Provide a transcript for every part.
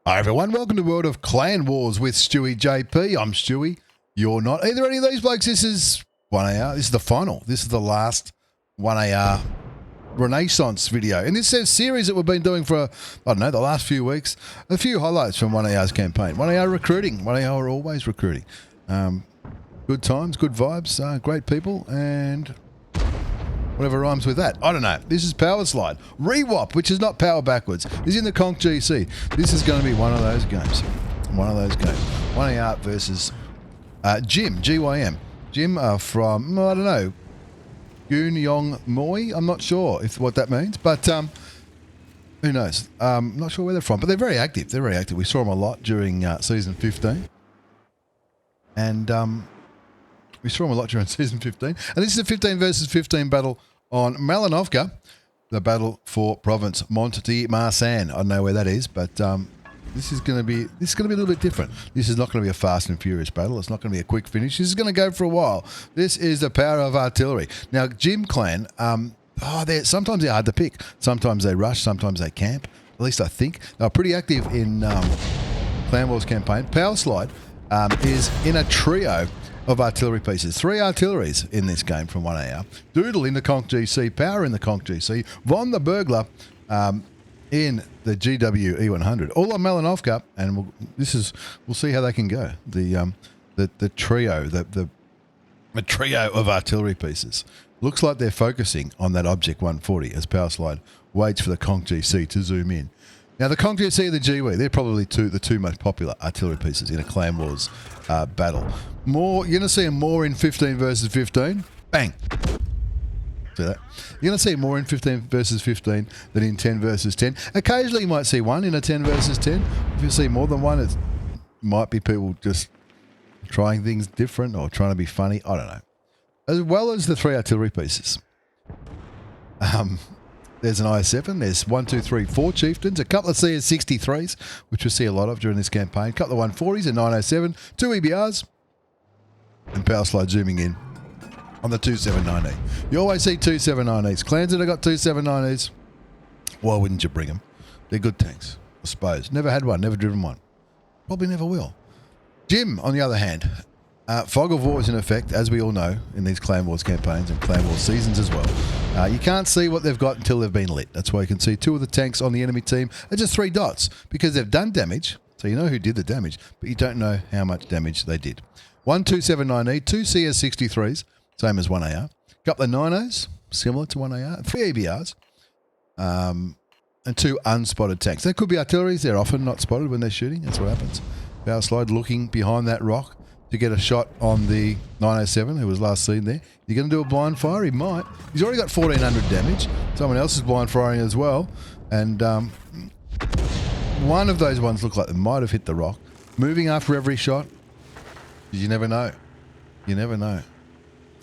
Hi everyone, welcome to World of Clan Wars with stewiejp. I'm Stewie. You're not either any of these blokes. This is 1AR. This is the final. This is the last 1AR Renaissance video. And this is a series that we've been doing for, I don't know, the last few weeks. A few highlights from 1AR's campaign. 1AR recruiting. 1AR are always recruiting. Good times, good vibes, great people, and whatever rhymes with that. I don't know. This is Power Slide. Rewop, which is not power backwards, is in the Conch GC. This is going to be one of those games. One of those games. 1AR versus Jim, GYM. Jim from, I don't know, Goon Yong Moi. I'm not sure what that means, but who knows? Not sure where they're from, but they're very active. They're very active. We saw them a lot during Season 15. And we saw them a lot during Season 15. And this is a 15 versus 15 battle on Malinovka, the battle for Province Mont-de-Marsan. I don't know where that is, but this is going to be a little bit different. This is not going to be a fast and furious battle. It's not going to be a quick finish. This is going to go for a while. This is the power of artillery. Now, Jim Clan, sometimes they're hard to pick. Sometimes they rush, sometimes they camp. At least I think. They're pretty active in Clan Wars campaign. Power Slide is in a trio of artillery pieces. 3 artilleries in this game from 1AR. Doodle in the Conch GC, Power in the Conch GC, Von the Burglar in the GW E100. All on Malinovka, and we'll see how they can go. The trio, the trio of artillery pieces. Looks like they're focusing on that Object 140 as Power Slide waits for the Conch GC to zoom in. Now, the Conch GC and the GW, they're probably the two most popular artillery pieces in a Clan Wars battle. You're going to see them more in 15 versus 15. Bang. See that? You're going to see more in 15 versus 15 than in 10 versus 10. Occasionally, you might see one in a 10 versus 10. If you see more than one, it might be people just trying things different or trying to be funny. I don't know. As well as the 3 artillery pieces. There's an IS-7, there's 1, 2, 3, 4 Chieftains, a couple of CS-63s, which we'll see a lot of during this campaign, a couple of 140s, a 907, 2 EBRs, and Power Slide zooming in on the 279E. You always see 279Es. Clans that have got 279Es, why wouldn't you bring them? They're good tanks, I suppose. Never had one, never driven one. Probably never will. Jim, on the other hand, Fog of War is in effect, as we all know, in these Clan Wars campaigns and Clan Wars seasons as well. You can't see what they've got until they've been lit. That's why you can see 2 of the tanks on the enemy team are just 3 dots, because they've done damage, so you know who did the damage, but you don't know how much damage they did. 1 279E, 2 CS-63s, same as 1AR, couple of 9Os, similar to 1AR, 3 EBRs, and 2 unspotted tanks. They could be artilleries, they're often not spotted when they're shooting, that's what happens. Power Slide looking behind that rock to get a shot on the 907 who was last seen there. You're going to do a blind fire? He might. He's already got 1400 damage. Someone else is blind firing as well. And one of those ones looked like they might have hit the rock. Moving after every shot. You never know. You never know.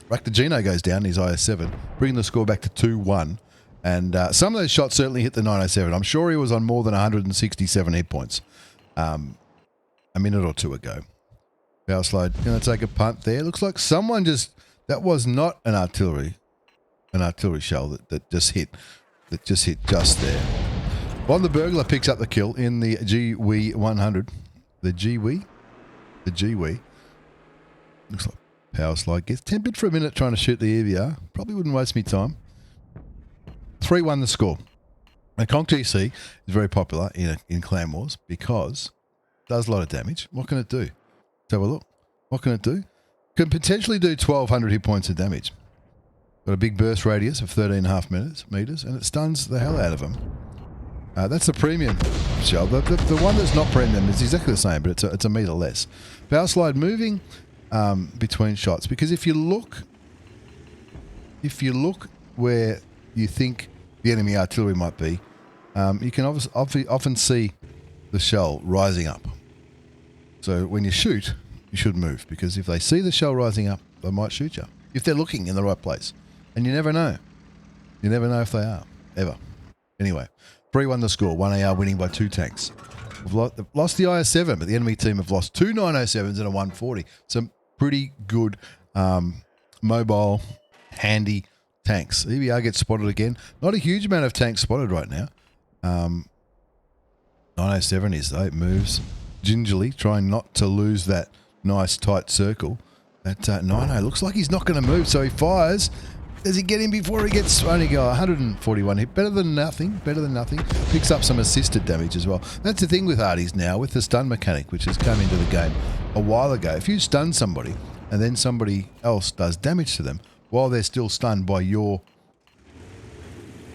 Raktajino goes down, his IS-7, bringing the score back to 2-1. And some of those shots certainly hit the 907. I'm sure he was on more than 167 hit points a minute or 2 ago. Power Slide going to take a punt there. Looks like someone that was not an artillery shell that just hit just there. Von the Burglar picks up the kill in the GW 100. The GW? The GW. Looks like Power Slide gets tempted for a minute trying to shoot the EBR. Probably wouldn't waste me time. 3-1 the score. The Conch GC is very popular in Clan Wars because it does a lot of damage. What can it do? Let's have a look. What can it do? Can potentially do 1200 hit points of damage. Got a big burst radius of 13.5 meters, and it stuns the hell out of them. That's the premium shell. The one that's not premium is exactly the same, but it's a meter less. Power Slide moving between shots, because if you look where you think the enemy artillery might be, you can often see the shell rising up. So when you shoot, you should move, because if they see the shell rising up, they might shoot you if they're looking in the right place. And you never know. You never know if they are, ever. Anyway, 3-1 the score. 1AR winning by 2 tanks. We've lost the IS-7, but the enemy team have lost 2 907s and a 140. Some pretty good mobile, handy tanks. EBR gets spotted again. Not a huge amount of tanks spotted right now. 907 is though. It moves gingerly, trying not to lose that nice tight circle. That 90 looks like he's not going to move, so he fires. Does he get him before he gets only go 141 hit? Better than nothing. Better than nothing. Picks up some assisted damage as well. That's the thing with Arties now, with the stun mechanic, which has come into the game a while ago. If you stun somebody and then somebody else does damage to them while they're still stunned by your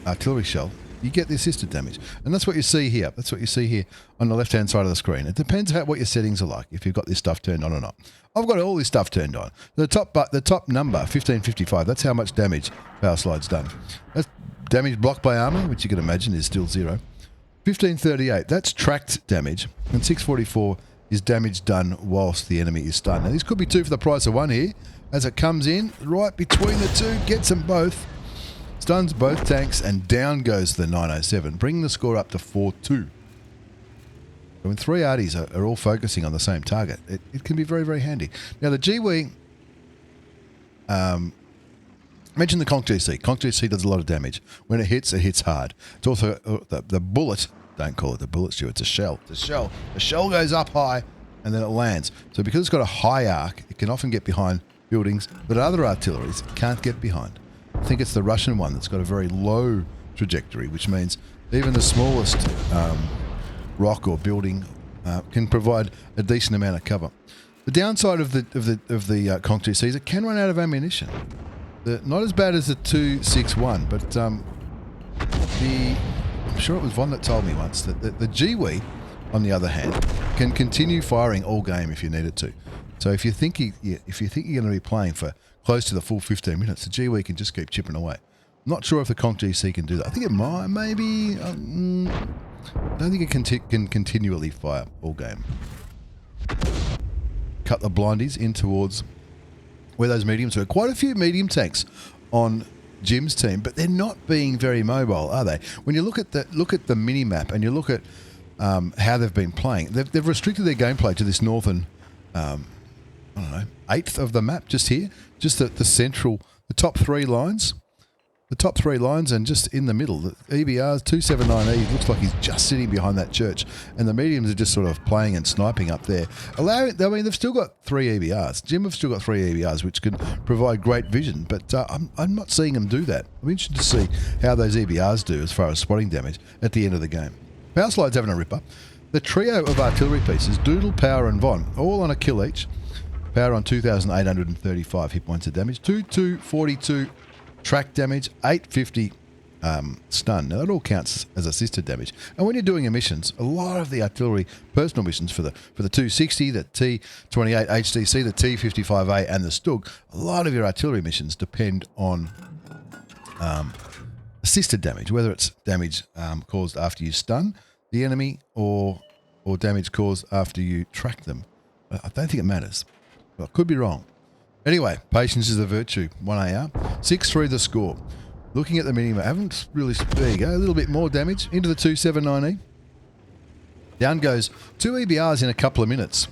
artillery shell, you get the assisted damage. And that's what you see here. That's what you see here on the left-hand side of the screen. It depends what your settings are like, if you've got this stuff turned on or not. I've got all this stuff turned on. The top number, 1555, that's how much damage Power Slide's done. That's damage blocked by armor, which you can imagine is still 0. 1538, that's tracked damage. And 644 is damage done whilst the enemy is stunned. Now, this could be 2 for the price of 1 here. As it comes in, right between the two, gets them both. Stuns both tanks, and down goes the 907, bringing the score up to 4-2. When 3 arties are all focusing on the same target, it can be very, very handy. Now, the GW, mention the Conch GC. Conch GC does a lot of damage. When it hits hard. It's also the bullet, don't call it the bullet, Stu, it's a shell. It's a shell. The shell goes up high, and then it lands. So because it's got a high arc, it can often get behind buildings that other artilleries can't get behind. I think it's the Russian one that's got a very low trajectory, which means even the smallest rock or building can provide a decent amount of cover. The downside of the Conch GC is it can run out of ammunition. Not as bad as the 261, but I'm sure it was Von that told me once that the GW, on the other hand, can continue firing all game if you need it to. So if you think you're going to be playing for close to the full 15 minutes, the GW can just keep chipping away. I'm not sure if the Conch GC can do that. I think it might, maybe. I don't think it can continually fire all game. Cut the blindies in towards where those mediums were. Quite a few medium tanks on Jim's team, but they're not being very mobile, are they? When you look at the mini map and you look at how they've been playing, they've restricted their gameplay to this northern, I don't know, 1/8 of the map just here, just the central, the top 3 lines. The top 3 lines, and just in the middle, the EBRs, 279E, looks like he's just sitting behind that church, and the mediums are just sort of playing and sniping up there. They've still got 3 EBRs. Jim have still got 3 EBRs, which can provide great vision, but I'm not seeing them do that. I'm interested to see how those EBRs do as far as spotting damage at the end of the game. Power Slide's having a ripper. The trio of artillery pieces, Doodle, Power, and Von, all on a kill each. Power on 2,835 hit points of damage, 2,242 track damage, 850 stun. Now that all counts as assisted damage. And when you're doing emissions, a lot of the artillery personal missions for the 260, the T28 HDC, the T55A, and the Stug, a lot of your artillery missions depend on assisted damage, whether it's damage caused after you stun the enemy or damage caused after you track them. I don't think it matters. I could be wrong. Anyway, patience is a virtue. 1 AR. 6-3 the score. Looking at the minimap, haven't really... There you go. A little bit more damage into the 279E. Down goes 2 EBRs in a couple of minutes.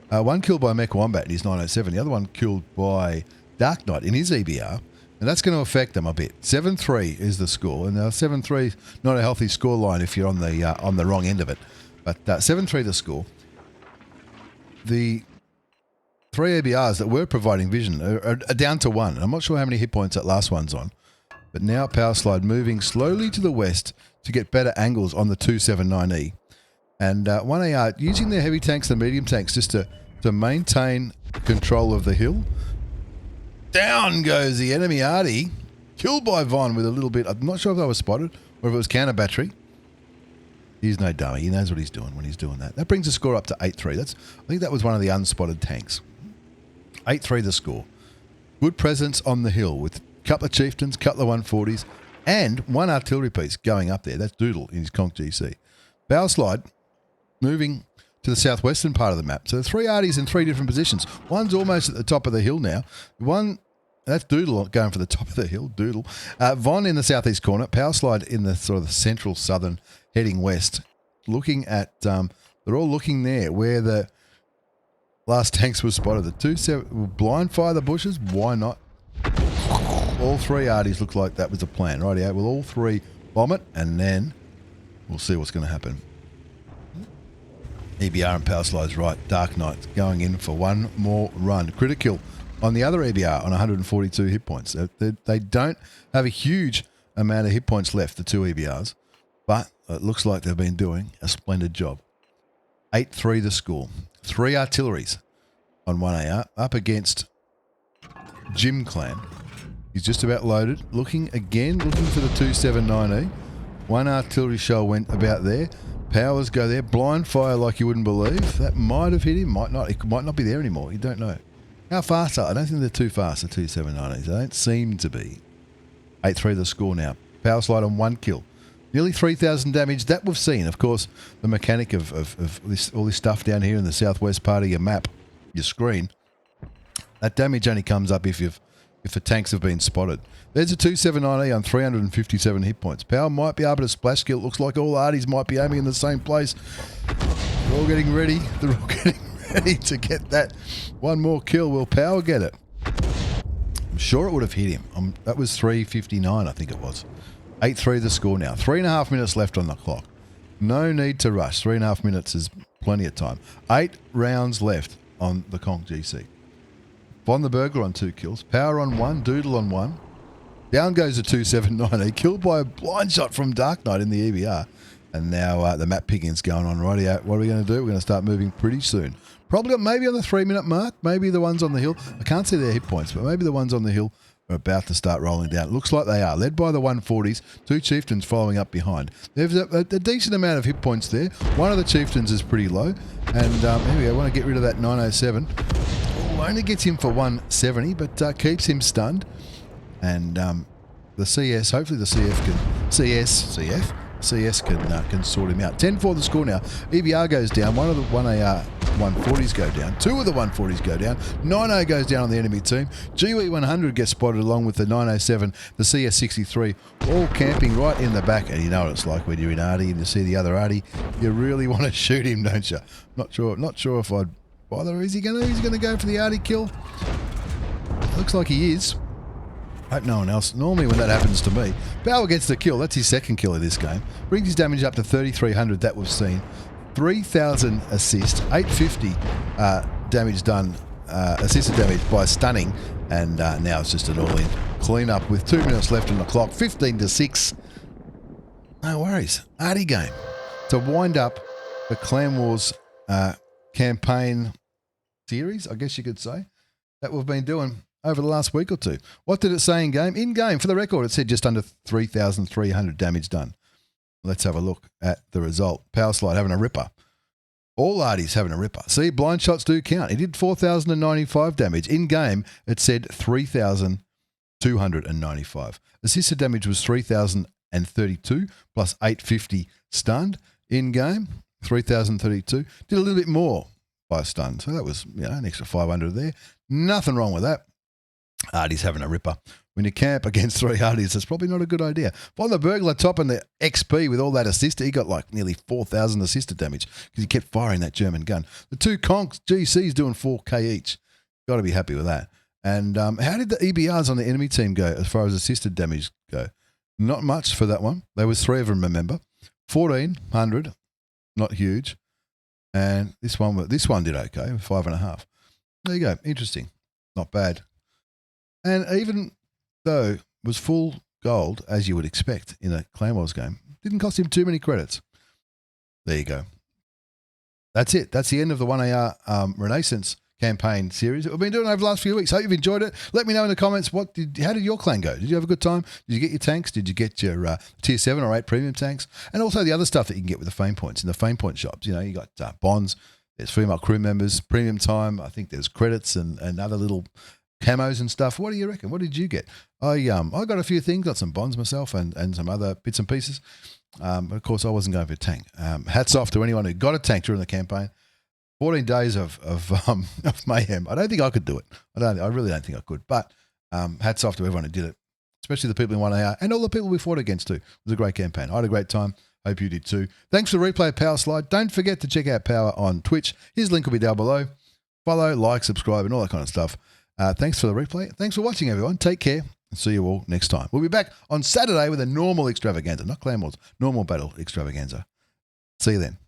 One killed by Mech Wombat in his 907. The other one killed by Dark Knight in his EBR. And that's going to affect them a bit. 7-3 is the score. And 7-3 not a healthy score line if you're on the wrong end of it. But 7-3 the score. The 3 ABRs that were providing vision are down to 1. I'm not sure how many hit points that last one's on. But now Power Slide moving slowly to the west to get better angles on the 279E. And 1AR using their heavy tanks and medium tanks just to maintain control of the hill. Down goes the enemy Artie. Killed by Von with a little bit. I'm not sure if that was spotted or if it was counter battery. He's no dummy. He knows what he's doing when he's doing that. That brings the score up to 8-3. I think that was one of the unspotted tanks. 8-3 the score. Good presence on the hill with a couple of chieftains, couple of 140s, and 1 artillery piece going up there. That's Doodle in his Conch GC. Power Slide moving to the southwestern part of the map. So the 3 arties in 3 different positions. One's almost at the top of the hill now. That's Doodle going for the top of the hill. Doodle. Von in the southeast corner. Power Slide in the sort of the central southern, heading west. Looking at, they're all looking there where the last tanks were spotted. The 2-7 will blind fire the bushes. Why not? All 3 arties look like that was the plan. Rightio. We'll all 3 bomb it, and then we'll see what's going to happen. EBR and Power Slide's right. Dark Knight going in for one more run. Critical on the other EBR on 142 hit points. They don't have a huge amount of hit points left, the two EBRs, but it looks like they've been doing a splendid job. 8-3 the score. 3 artilleries on 1AR up against Jim Clan. He's just about loaded. Looking for the 279E. One artillery shell went about there. Powers go there. Blind fire like you wouldn't believe. That might have hit him. Might not. It might not be there anymore. You don't know. How fast are they? I don't think they're too fast, the 279Es. They don't seem to be. 8-3 the score now. Power Slide on 1 kill. Nearly 3,000 damage. That we've seen. Of course, the mechanic of all this stuff down here in the southwest part of your map, your screen, that damage only comes up if the tanks have been spotted. There's a 279E on 357 hit points. Power might be able to splash kill. It looks like all arties might be aiming in the same place. They're all getting ready. They're all getting ready to get that one more kill. Will Power get it? I'm sure it would have hit him. That was 359, I think it was. 8-3 the score now. 3.5 minutes left on the clock. No need to rush. 3.5 minutes is plenty of time. 8 rounds left on the Conch GC. Von the Burglar on 2 kills. Power on 1. Doodle on 1. Down goes the 279E. Killed by a blind shot from Dark Knight in the EBR. And now the map picking's going on. Rightio. What are we going to do? We're going to start moving pretty soon. Probably maybe on the 3-minute mark. Maybe the ones on the hill. I can't see their hit points, but maybe the ones on the hill are about to start rolling down. It looks like they are. Led by the 140s. 2 chieftains following up behind. There's a decent amount of hit points there. One of the chieftains is pretty low. And here we go. I want to get rid of that 907. Only gets him for 170, but keeps him stunned. And the CS, hopefully the CS can sort him out. 10-4 the score now. EBR goes down. One of the 1AR 140s go down. 2 of the 140s go down. 90 goes down on the enemy team. GE 100 gets spotted along with the 907, the CS 63, all camping right in the back. And you know what it's like when you're in Artie and you see the other Artie. You really want to shoot him, don't you? Not sure if I'd bother. He's gonna go for the Artie kill. Looks like he is. Hope no one else. Normally when that happens to me, Power gets the kill. That's his second kill of this game. Brings his damage up to 3,300 that we've seen. 3,000 assists, 850 damage done, assisted damage by stunning, and now it's just an all-in clean-up with 2 minutes left on the clock. 15-6. No worries. Artie game to wind up the Clan Wars campaign series, I guess you could say, that we've been doing over the last week or two. What did it say in game? In game, for the record, it said just under 3,300 damage done. Let's have a look at the result. Power Slide having a ripper. All arties having a ripper. See, blind shots do count. He did 4,095 damage. In game, it said 3,295. Assisted damage was 3,032 plus 850 stunned. In game, 3,032. Did a little bit more by stun. So that was, an extra 500 there. Nothing wrong with that. Artie's having a ripper. When you camp against 3 Arties, that's probably not a good idea. Von the Burglar topping the XP with all that assist. He got like nearly 4,000 assisted damage because he kept firing that German gun. The 2 Conch GCs doing 4K each. Got to be happy with that. And how did the EBRs on the enemy team go as far as assisted damage go? Not much for that one. There was 3 of them, remember. 1,400, not huge. And this one did okay, 5.5. There you go. Interesting. Not bad. And even though it was full gold, as you would expect in a Clan Wars game, didn't cost him too many credits. There you go. That's it. That's the end of the 1AR Renaissance campaign series that we've been doing over the last few weeks. Hope you've enjoyed it. Let me know in the comments, how did your clan go? Did you have a good time? Did you get your tanks? Did you get your tier 7 or 8 premium tanks? And also the other stuff that you can get with the fame points in the fame point shops. You got bonds, there's female crew members, premium time. I think there's credits and other little camos and stuff. What do you reckon? What did you get? I got a few things, got some bonds myself and some other bits and pieces. But of course I wasn't going for a tank. Hats off to anyone who got a tank during the campaign. 14 days of mayhem. I don't think I could do it. I really don't think I could. But hats off to everyone who did it, especially the people in 1AR and all the people we fought against too. It was a great campaign. I had a great time. Hope you did too. Thanks for the replay of Power Slide. Don't forget to check out Power on Twitch. His link will be down below. Follow, like, subscribe, and all that kind of stuff. Thanks for the replay. Thanks for watching, everyone. Take care and see you all next time. We'll be back on Saturday with a normal extravaganza, not Clan Wars, normal battle extravaganza. See you then.